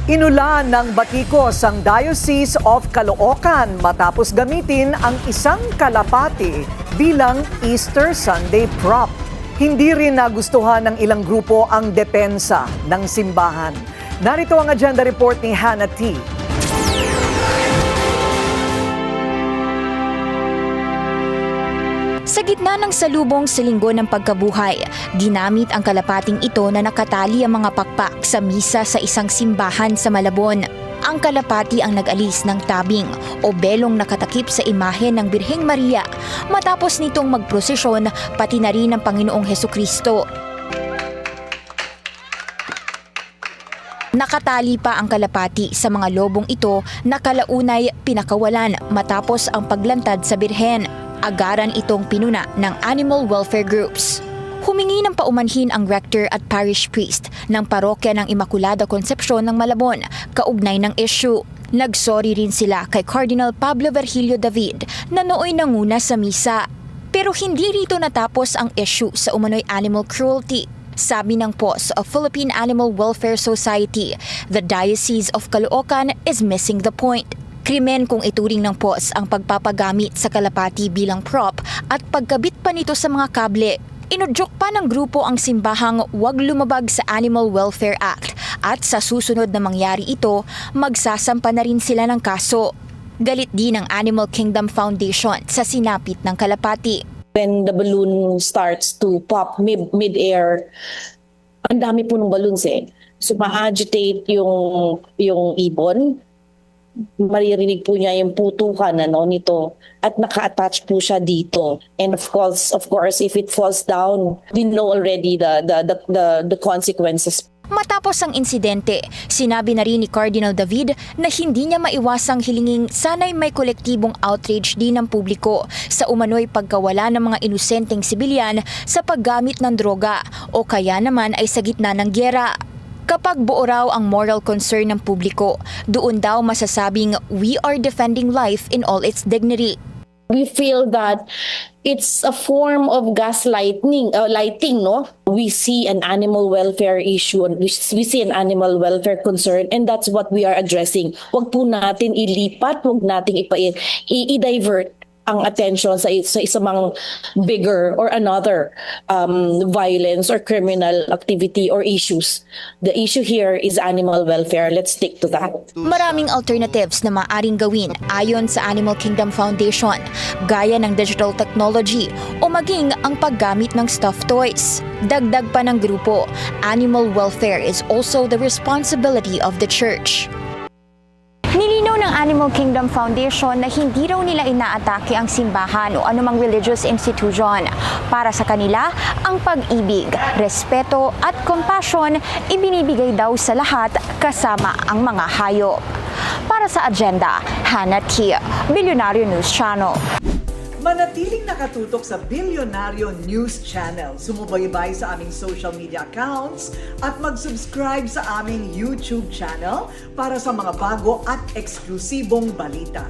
Inulan ng batikos ang Diocese of Caloocan matapos gamitin ang isang kalapati bilang Easter Sunday prop. Hindi rin nagustuhan ng ilang grupo ang depensa ng simbahan. Narito ang agenda report ni Hannah T. Sa gitna ng salubong sa linggo ng pagkabuhay, ginamit ang kalapating ito na nakatali ang mga pakpak sa misa sa isang simbahan sa Malabon. Ang kalapati ang nag-alis ng tabing o belong nakatakip sa imahe ng Birheng Maria matapos nitong magprosesyon pati na rin ng Panginoong Hesukristo. Nakatali pa ang kalapati sa mga lobong ito na kalaunay pinakawalan matapos ang paglantad sa Birhen. Agaran itong pinuna ng animal welfare groups. Humingi ng paumanhin ang rector at parish priest ng parokya ng Immaculada Concepcion ng Malabon kaugnay ng issue. Nagsorry rin sila kay Cardinal Pablo Virgilio David na nooy nanguna sa misa. Pero hindi rito natapos ang issue sa umano'y animal cruelty. Sabi ng POS of Philippine Animal Welfare Society, the Diocese of Caloocan is missing the point. Krimen kung ituring ng POS ang pagpapagamit sa kalapati bilang prop at pagkabit pa nito sa mga kable. Inudyok pa ng grupo ang simbahang huwag lumabag sa Animal Welfare Act at sa susunod na mangyari ito, magsasampa na rin sila ng kaso. Galit din ang Animal Kingdom Foundation sa sinapit ng kalapati. When the balloon starts to pop mid-air, ang dami po ng balloons eh. So ma-agitate yung ibon. Maririnig po niya yung putukan nito at naka-attach po siya dito. And of course, if it falls down, we know already the consequences. Matapos ang insidente, sinabi na rin ni Cardinal David na hindi niya maiwasang hilinging sana'y may kolektibong outrage din ng publiko sa umano'y pagkawala ng mga inosenteng sibilyan sa paggamit ng droga o kaya naman ay sa gitna ng gyera. Kapag buo raw ang moral concern ng publiko, doon daw masasabing we are defending life in all its dignity. We feel that it's a form of lighting, no? We see an animal welfare issue, we see an animal welfare concern, and that's what we are addressing. Huwag po natin ilipat, huwag natin i-divert ang attention sa isang bigger or another violence or criminal activity or issues. The issue here is animal welfare. Let's stick to that. Maraming alternatives na maaaring gawin ayon sa Animal Kingdom Foundation, gaya ng digital technology o maging ang paggamit ng stuffed toys. Dagdag pa ng grupo, animal welfare is also the responsibility of the church. Nilinaw ng Animal Kingdom Foundation na hindi raw nila inaatake ang simbahan o anumang religious institution. Para sa kanila, ang pag-ibig, respeto at compassion ibinibigay daw sa lahat kasama ang mga hayop. Para sa agenda, Hannah T. Billionario News Channel. Manatiling nakatutok sa Billionario News Channel. Sumubaybay sa aming social media accounts at mag-subscribe sa aming YouTube channel para sa mga bago at eksklusibong balita.